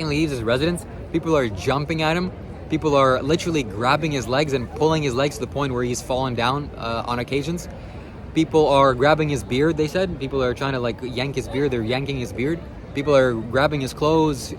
leaves his residence, people are jumping at him. People are literally grabbing his legs and pulling his legs to the point where he's fallen down on occasions. People are grabbing his beard, they said. People are trying to like yank his beard. They're yanking his beard. People are grabbing his clothes,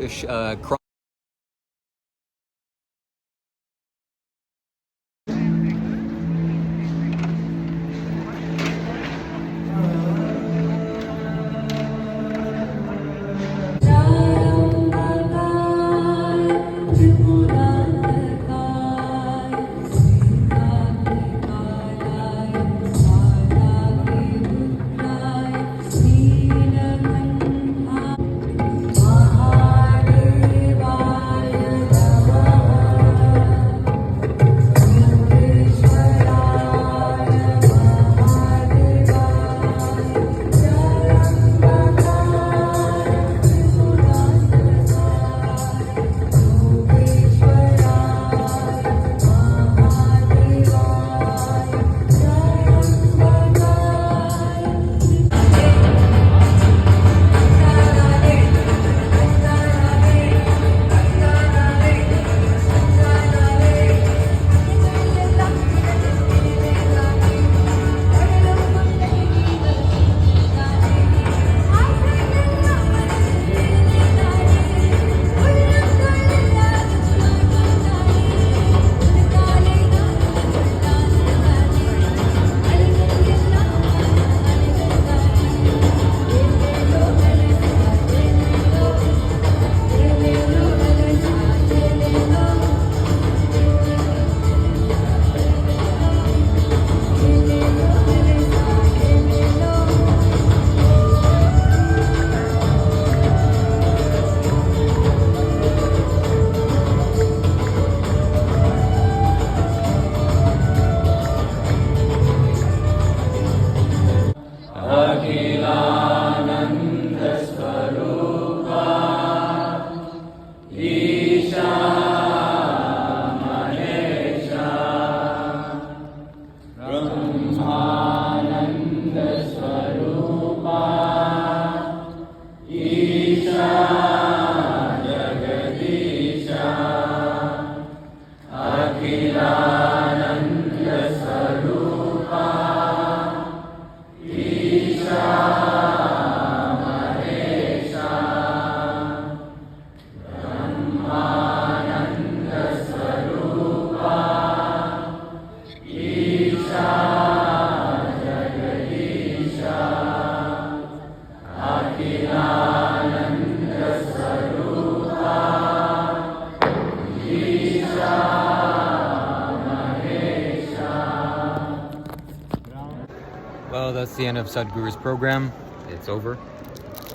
Well, that's the end of Sadhguru's program. It's over.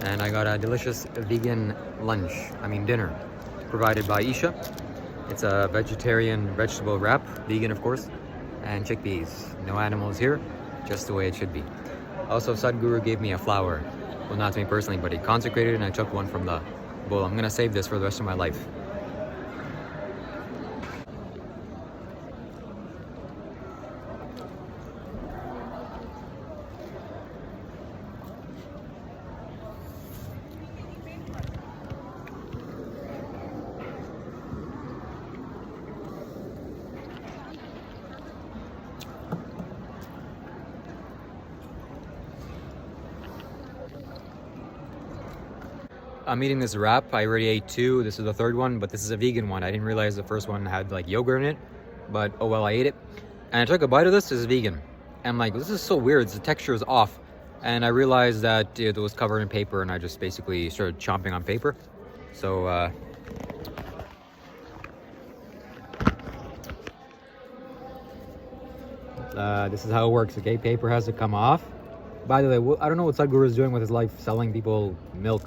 And I got a delicious vegan dinner, provided by Isha. It's a vegetarian vegetable wrap, vegan of course, and chickpeas. No animals here, just the way it should be. Also, Sadhguru gave me a flower. Well, not to me personally, but he consecrated it and I took one from the bowl. I'm gonna save this for the rest of my life. I'm eating this wrap. I already ate two. This is the third one, but this is a vegan one. I didn't realize the first one had like yogurt in it, but oh well, I ate it. And I took a bite of this. This is vegan. And I'm like, this is so weird. The texture is off. And I realized that it was covered in paper and I just basically started chomping on paper. So, this is how it works, okay? Paper has to come off. By the way, I don't know what Sadhguru is doing with his life, selling people milk,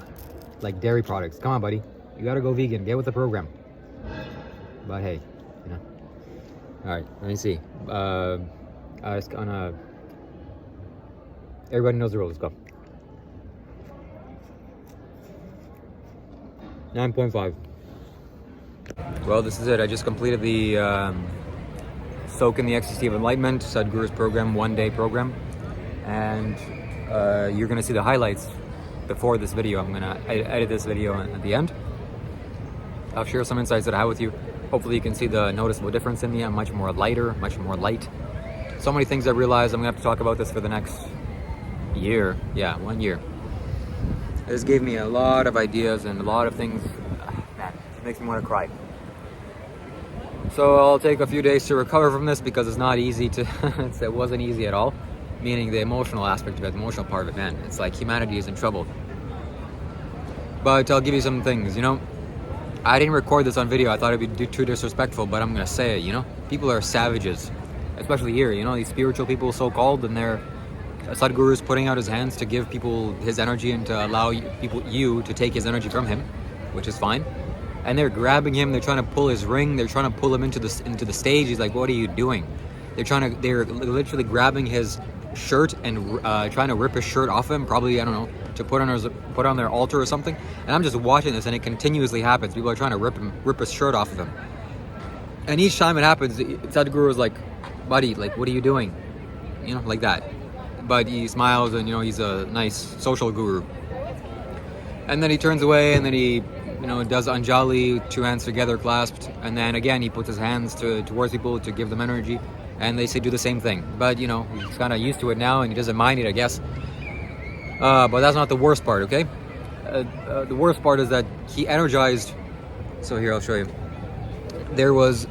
like dairy products. Come on, buddy. You gotta go vegan. Get with the program. But hey, you know. All right, let me see. It's gonna... Everybody knows the rules. Let's go. 9.5. Well, this is it. I just completed the Soak in the Ecstasy of Enlightenment, Sadhguru's program, one-day program. And you're gonna see the highlights before this video. I'm gonna edit this video at the end. I'll share some insights that I have with you. Hopefully you can see the noticeable difference in me. I'm much more lighter, much more light. So many things I realized. I'm gonna have to talk about this for the next year. Yeah, 1 year. This gave me a lot of ideas and a lot of things. Man, it makes me want to cry. So I'll take a few days to recover from this because it's not easy to, it wasn't easy at all. Meaning the emotional aspect of it, the emotional part of it, man. It's like humanity is in trouble. But I'll give you some things, you know. I didn't record this on video. I thought it'd be too disrespectful, but I'm gonna say it, you know. People are savages, especially here, you know, these spiritual people, so-called, and they're Sadhguru is putting out his hands to give people his energy and to allow you to take his energy from him, which is fine. And they're grabbing him. They're trying to pull his ring. They're trying to pull him into the stage. He's like, "What are you doing?" They're literally grabbing his shirt and trying to rip his shirt off him. Probably, I don't know, to put on their altar or something. And I'm just watching this, and it continuously happens. People are trying to rip his shirt off of him. And each time it happens, Sadhguru is like, "Buddy, like, what are you doing?" You know, like that. But he smiles, and you know, he's a nice social guru. And then he turns away, and then he, you know, does Anjali, 2 hands together clasped, and then again he puts his hands towards people to give them energy, and they say do the same thing. But you know, he's kind of used to it now, and he doesn't mind it, I guess. But that's not the worst part, okay? The worst part is that he energized. So here, I'll show you. There was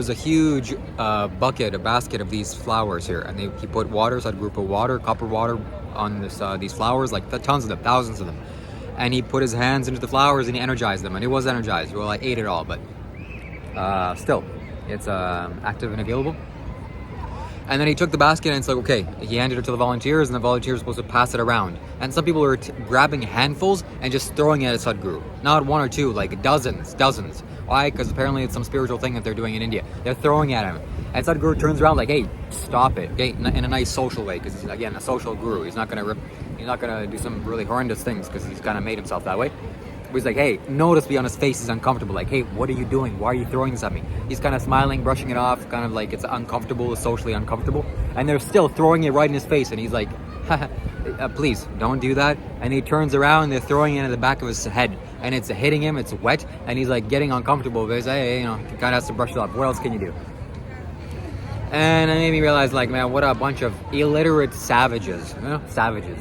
a huge basket of these flowers here, and he put water, so a group of water, copper water, on these flowers, like tons of them, thousands of them. And he put his hands into the flowers and he energized them, and it was energized. Well, I ate it all, but still, it's active and available. And then he took the basket, and it's like, okay, he handed it to the volunteers, and the volunteers were supposed to pass it around. And some people are grabbing handfuls and just throwing it at Sadhguru. Not 1 or 2, like dozens. Why? Because apparently it's some spiritual thing that they're doing in India. They're throwing at him. And Sadhguru turns around like, hey, stop it, okay? In a nice social way, because he's, again, a social guru. He's not gonna do some really horrendous things, because he's kind of made himself that way. But he's like, hey, noticeably on his face he's uncomfortable. Like, hey, what are you doing? Why are you throwing this at me? He's kind of smiling, brushing it off, kind of like it's uncomfortable, it's socially uncomfortable. And they're still throwing it right in his face, and he's like, please, don't do that. And he turns around, and they're throwing it in the back of his head. And it's hitting him, it's wet, and he's like getting uncomfortable, because, hey, you know, he kind of has to brush it off. What else can you do? And it made me realize, like, man, what a bunch of illiterate savages, you know, savages.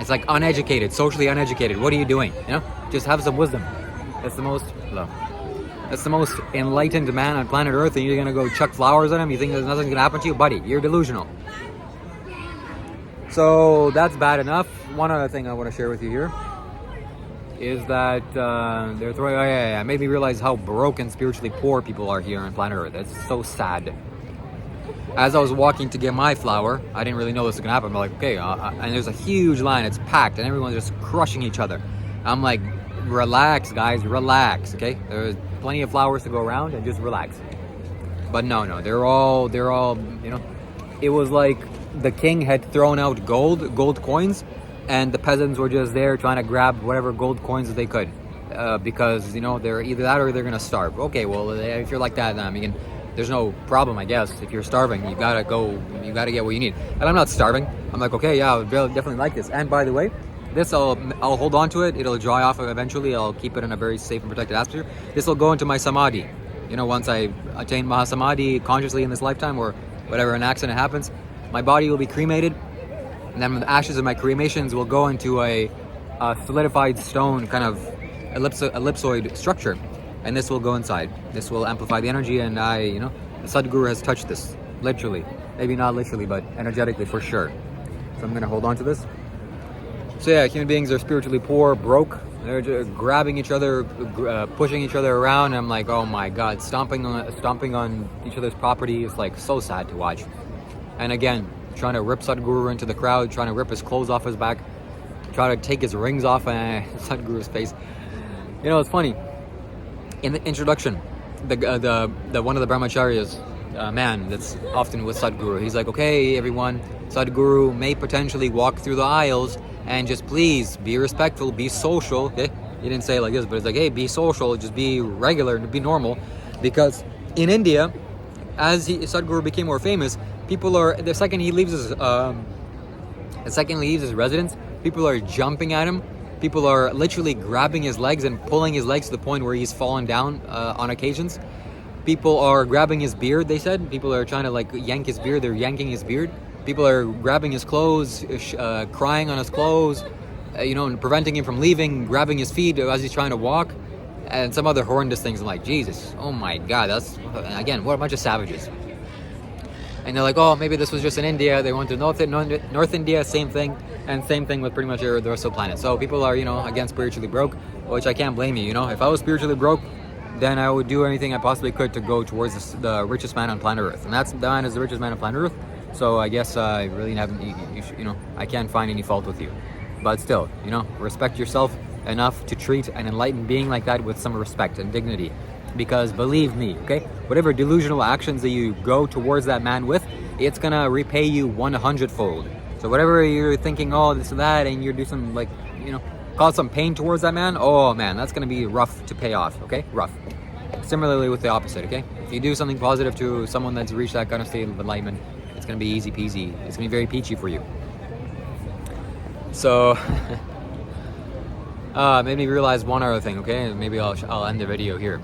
It's like uneducated, socially uneducated. What are you doing? You know, just have some wisdom. That's the most enlightened man on planet Earth, and you're gonna go chuck flowers at him? You think there's nothing gonna happen to you? Buddy, you're delusional. So that's bad enough. One other thing I want to share with you here is that they're throwing. It made me realize how broken, spiritually poor people are here on planet Earth. It's so sad. As I was walking to get my flower, I didn't really know this was gonna happen. I'm like, okay, and there's a huge line. It's packed, and everyone's just crushing each other. I'm like, relax, guys, relax. Okay, there's plenty of flowers to go around, and just relax. But no, they're all, you know, it was like the king had thrown out gold coins, and the peasants were just there trying to grab whatever gold coins that they could, because, you know, they're either that or they're gonna starve. Okay, well, if you're like that, then you can. There's no problem, I guess. If you're starving, you gotta get what you need. And I'm not starving. I'm like, okay, yeah, I would definitely like this. And by the way, this I'll hold on to it. It'll dry off eventually. I'll keep it in a very safe and protected atmosphere. This will go into my samadhi. You know, once I attain mahasamadhi consciously in this lifetime, or whatever, an accident happens, my body will be cremated, and then the ashes of my cremations will go into a solidified stone kind of ellipsoid structure. And this will go inside. This will amplify the energy, and the Sadhguru has touched this, literally. Maybe not literally, but energetically for sure. So I'm gonna hold on to this. So yeah, human beings are spiritually poor, broke. They're just grabbing each other, pushing each other around. And I'm like, oh my God, stomping on each other's property is like so sad to watch. And again, trying to rip Sadhguru into the crowd, trying to rip his clothes off his back, trying to take his rings off Sadhguru's face. You know, it's funny. In the introduction, the one of the brahmacharyas, man that's often with Sadhguru, he's like, okay, everyone, Sadhguru may potentially walk through the aisles, and just please be respectful, be social. Okay? He didn't say it like this, but it's like, hey, be social, just be regular, be normal, because in India, as Sadhguru became more famous, people are, the second he leaves his residence, people are jumping at him, People are literally grabbing his legs and pulling his legs to the point where he's fallen down on occasions. People are grabbing his beard, they said. People are trying to like yank his beard. They're yanking his beard. People are grabbing his clothes, crying on his clothes, and preventing him from leaving, grabbing his feet as he's trying to walk, and some other horrendous things. I'm like, Jesus, oh my God, that's, again, what a bunch of savages. And they're like, oh, maybe this was just in India. They went to North India, same thing. And same thing with pretty much the rest of the planet. So people are, again, spiritually broke, which I can't blame you. If I was spiritually broke, then I would do anything I possibly could to go towards the richest man on planet Earth. And that man is the richest man on planet Earth. So I guess I really haven't, I can't find any fault with you. But still, respect yourself enough to treat an enlightened being like that with some respect and dignity. Because believe me, okay, whatever delusional actions that you go towards that man with, it's gonna repay you 100-fold. So whatever you're thinking, oh, this or that, and you do some cause some pain towards that man, oh man, that's gonna be rough to pay off, okay? Rough. Similarly with the opposite, okay? If you do something positive to someone that's reached that kind of state of enlightenment, it's gonna be easy peasy. It's gonna be very peachy for you. So, made me realize one other thing, okay? Maybe I'll end the video here.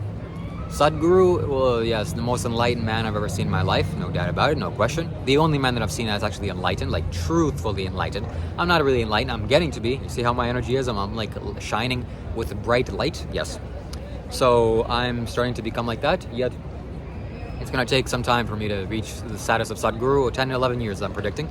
Sadhguru, well, yes, the most enlightened man I've ever seen in my life, no doubt about it, no question. The only man that I've seen that's actually enlightened, like truthfully enlightened. I'm not really enlightened, I'm getting to be. You see how my energy is? I'm like shining with bright light, yes. So I'm starting to become like that, yet it's going to take some time for me to reach the status of Sadhguru, 10 to 11 years I'm predicting.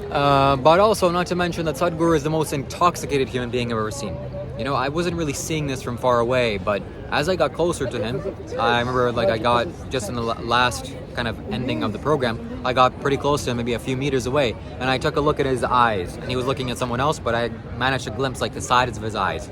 But also, not to mention that Sadhguru is the most intoxicated human being I've ever seen. I wasn't really seeing this from far away, but as I got closer to him, I remember I got just in the last kind of ending of the program, I got pretty close to him, maybe a few meters away, and I took a look at his eyes, and he was looking at someone else, but I managed to glimpse the sides of his eyes.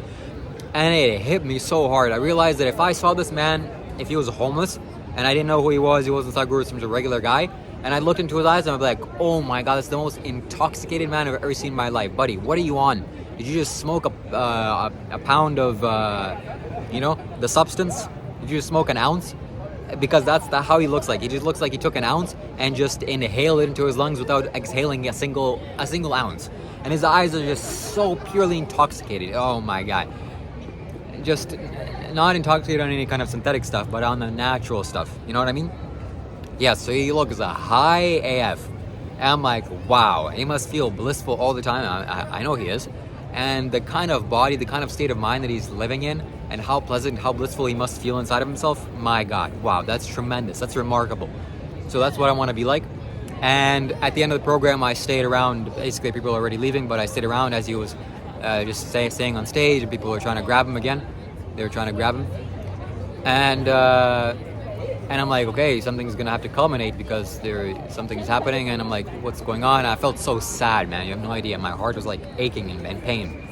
And it hit me so hard. I realized that if I saw this man, if he was homeless, and I didn't know who he wasn't Sadhguru, some regular guy, and I looked into his eyes and I'd be like, oh my God, that's the most intoxicated man I've ever seen in my life. Buddy, what are you on? Did you just smoke a pound of, the substance? Did you just smoke an ounce? Because that's how he looks like. He just looks like he took an ounce and just inhaled it into his lungs without exhaling a single ounce. And his eyes are just so purely intoxicated. Oh my God. Just not intoxicated on any kind of synthetic stuff, but on the natural stuff. You know what I mean? Yeah, so he looks a high AF. And I'm like, wow, he must feel blissful all the time. I know he is. And the kind of body, the kind of state of mind that he's living in, and how pleasant, how blissful he must feel inside of himself, my God, wow, that's tremendous, that's remarkable. So that's what I want to be like. And at the end of the program, I stayed around. Basically, people were already leaving, but I stayed around as he was just staying on stage, and people were trying to grab him again. They were trying to grab him. And I'm like, okay, something's gonna have to culminate because something's happening, and I'm like, what's going on? I felt so sad, man. You have no idea. My heart was like aching in pain.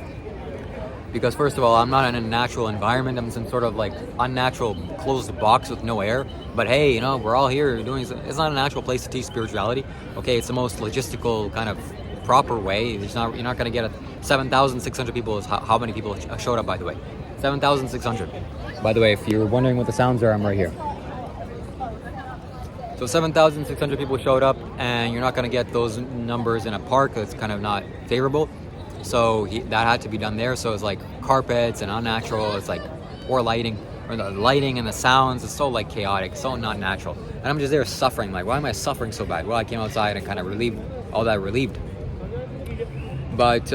Because first of all, I'm not in a natural environment. I'm in some sort of like unnatural closed box with no air. But hey, we're all here doing. It's not a natural place to teach spirituality. Okay, it's the most logistical kind of proper way. You're not gonna get 7,600 people. Is how many people showed up, by the way? 7,600. By the way, if you're wondering what the sounds are, I'm right here. So 7,600 people showed up, and you're not going to get those numbers in a park. It's kind of not favorable. So that had to be done there. So it's like carpets and unnatural. It's like poor lighting, or the lighting and the sounds. It's so like chaotic, so not natural. And I'm just there suffering. Like, why am I suffering so bad? Well, I came outside and kind of relieved. But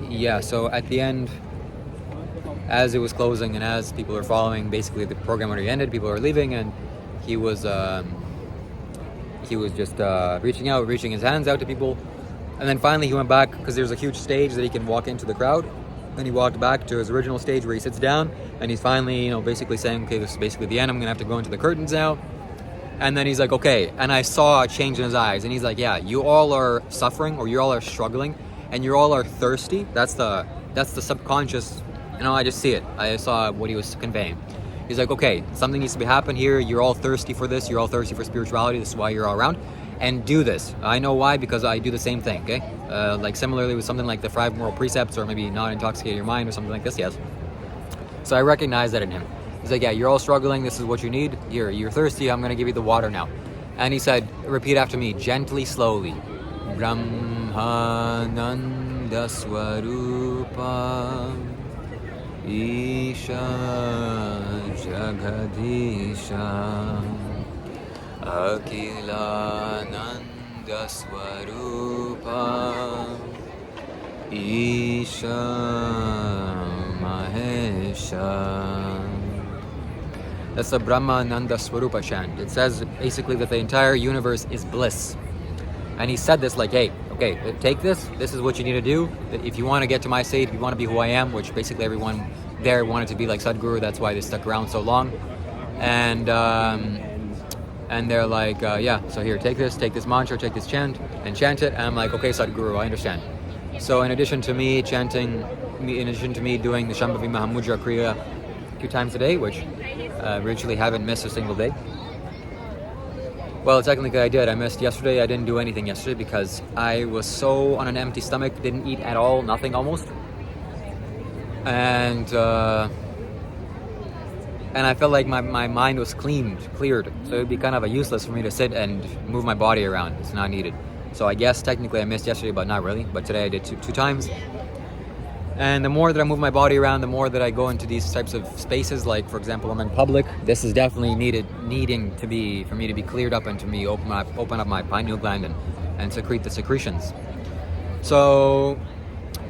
yeah. So at the end, as it was closing and as people were following, basically the program already ended. People were leaving, and he was just reaching his hands out to people. And then finally he went back, because there's a huge stage that he can walk into the crowd. Then he walked back to his original stage where he sits down, and he's finally, basically saying, okay, this is basically the end. I'm gonna have to go into the curtains now. And then he's like, okay. And I saw a change in his eyes, and he's like, yeah, you all are suffering, or you all are struggling, and you all are thirsty. That's the subconscious. I just see it. I saw what he was conveying. He's like, okay, something needs to be happening here. You're all thirsty for this. You're all thirsty for spirituality. This is why you're all around. And do this. I know why, because I do the same thing, okay? Like similarly with something like the 5 moral precepts, or maybe not intoxicate your mind or something like this, yes. So I recognize that in him. He's like, yeah, you're all struggling. This is what you need. You're thirsty. I'm going to give you the water now. And he said, repeat after me, gently, slowly. Brahmanandam Swarupa Isha Jagadisha Akilananda Swarupa Isha Mahesha. That's the Brahmananda Swarupa chant. It says basically that the entire universe is bliss. And he said this like, hey, okay, take this. This is what you need to do. If you want to get to my state, if you want to be who I am, which basically everyone there wanted to be like Sadhguru, that's why they stuck around so long. And they're like, yeah, so here, take this mantra, take this chant, and chant it. And I'm like, okay, Sadhguru, I understand. So in addition to me chanting, in addition to me doing the Shambhavi Mahamudra Kriya 2 times a day, which virtually haven't missed a single day. Well, technically I did. I missed yesterday. I didn't do anything yesterday because I was so on an empty stomach, didn't eat at all, nothing almost. And I felt like my mind was cleared. So it would be kind of useless for me to sit and move my body around. It's not needed. So I guess technically I missed yesterday, but not really. But today I did two times. And the more that I move my body around, the more that I go into these types of spaces, like for example, I'm in public. This is definitely needing to be, for me to be cleared up and to me open up my pineal gland and secrete the secretions. So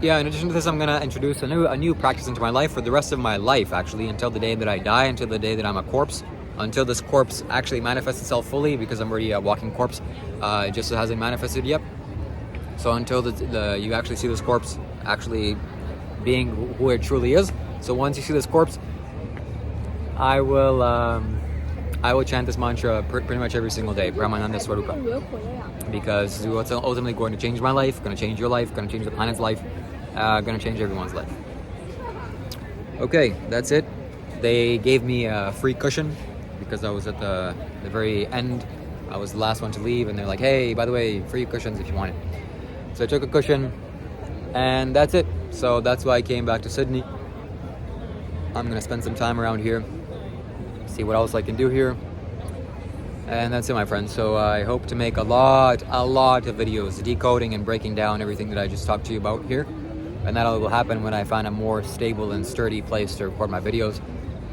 yeah, in addition to this, I'm gonna introduce a new practice into my life for the rest of my life, actually, until the day that I die, until the day that I'm a corpse, until this corpse actually manifests itself fully, because I'm already a walking corpse. It just hasn't manifested yet. So until you actually see this corpse actually being who it truly is. So once you see this corpse, I will chant this mantra pretty much every single day, Brahmananda Swarupa, because it's what's ultimately going to change my life, going to change your life, going to change the planet's life, going to change everyone's life. Okay, that's it. They gave me a free cushion because I was at the very end. I was the last one to leave, and they're like, hey, by the way, free cushions if you want it. So I took a cushion, and that's it. So that's why I came back to Sydney. I'm gonna spend some time around here, see what else I can do here, and that's it, my friends. So I hope to make a lot of videos decoding and breaking down everything that I just talked to you about here, and that will happen when I find a more stable and sturdy place to record my videos.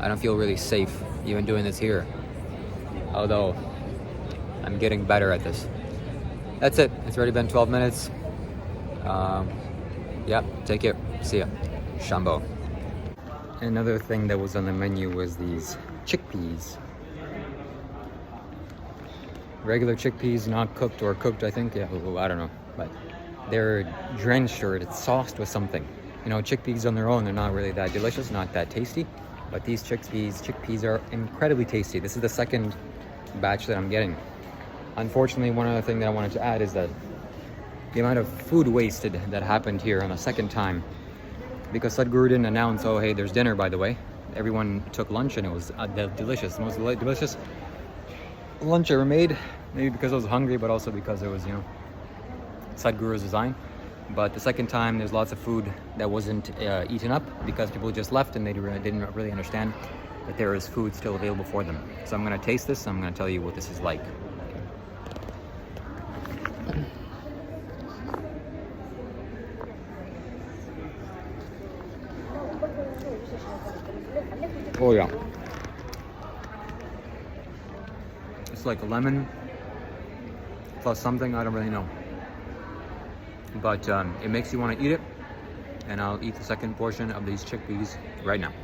I don't feel really safe even doing this here, although I'm getting better at this. That's it. It's already been 12 minutes. Yeah, take care. See ya. Shambho. Another thing that was on the menu was these chickpeas. Regular chickpeas, not cooked or cooked, I think. Yeah, I don't know. But they're drenched or it's sauced with something. You know, chickpeas on their own, they're not really that delicious, not that tasty. But these chickpeas are incredibly tasty. This is the second batch that I'm getting. Unfortunately, one other thing that I wanted to add is that the amount of food wasted that happened here on a second time, because Sadhguru didn't announce, oh hey, there's dinner, by the way. Everyone took lunch and it was delicious, the most delicious lunch ever made. Maybe because I was hungry, but also because it was, you know, Sadhguru's design. But the second time, there's lots of food that wasn't eaten up because people just left and they didn't really understand that there is food still available for them. So I'm gonna taste this, I'm gonna tell you what this is like. Oh yeah, it's like a lemon plus something, I don't really know, but it makes you want to eat it, and I'll eat the second portion of these chickpeas right now.